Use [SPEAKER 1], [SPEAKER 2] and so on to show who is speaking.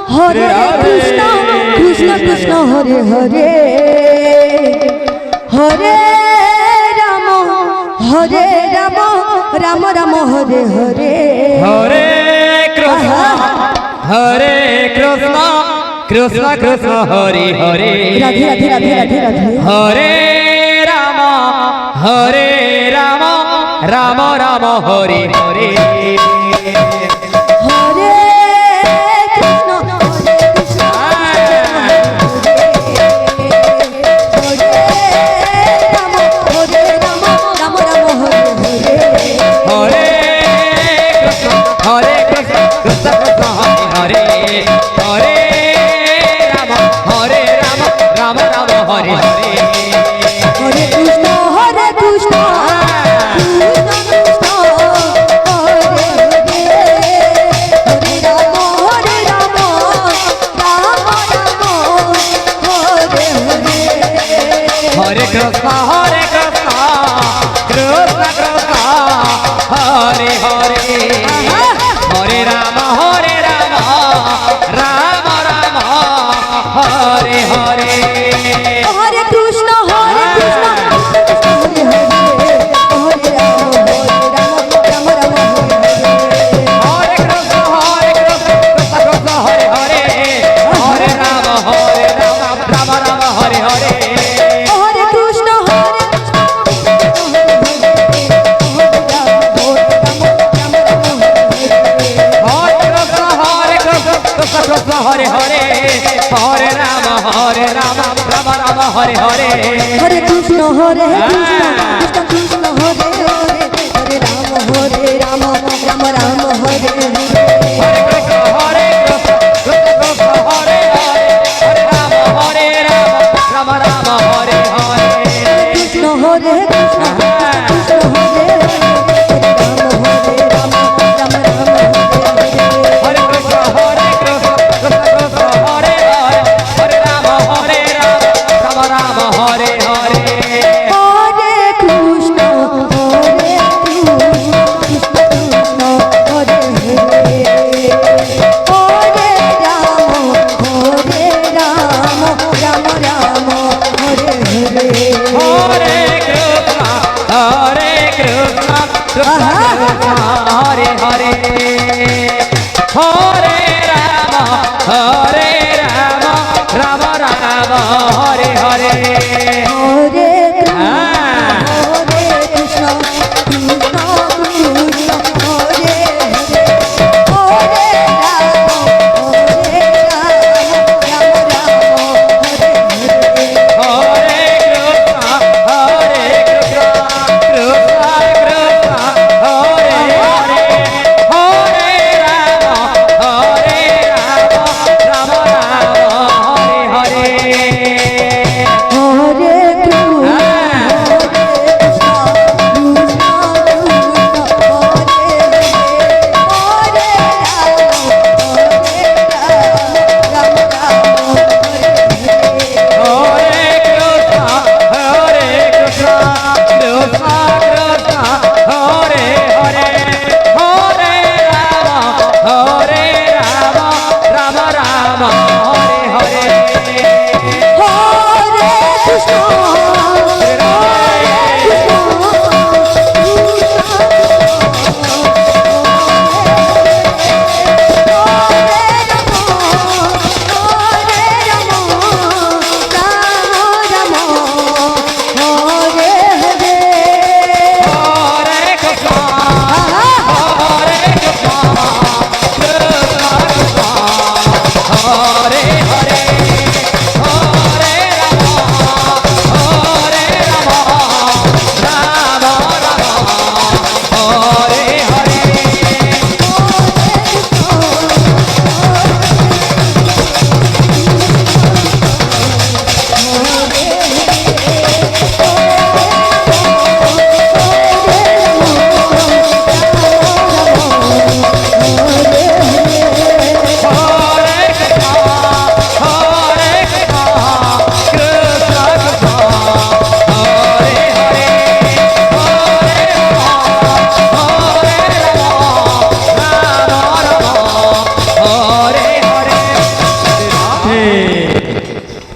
[SPEAKER 1] Hare Krishna Krishna Krishna Hare Hare Hare Ram Ram Ram Hare Hare
[SPEAKER 2] Hare Krishna Hare Krishna Krishna Krishna Hare Hare
[SPEAKER 1] Radhe Radhe Radhe Radhe Radhe
[SPEAKER 2] Hare Ram Ram Ram Hare Hare
[SPEAKER 1] Hare Krishna
[SPEAKER 2] Hare Krishna Hare Krishna Krishna Krishna Hare Hare Hare Ram Ram Ram Hare Hare
[SPEAKER 1] Hare Krishna Krishna Krishna Hare Hare Hare Ram Ram Ram Hare Hare
[SPEAKER 2] Hare Krishna Krishna Krishna Hare Hare Hare Ram Ram Ram Hare Hare
[SPEAKER 1] Hare Krishna Krishna Hare Hare Hare Ram Ram Ram Hare Hare
[SPEAKER 2] Hare Krishna Krishna Krishna Hare Hare Hare Ram Ram Ram Hare Hare
[SPEAKER 1] Hare Krishna
[SPEAKER 2] Krishna Hare Hare Hare Ram Ram Ram Hare Hare
[SPEAKER 1] Hare Krishna Krishna Krishna Hare Hare Hare Ram Ram Ram Hare Hare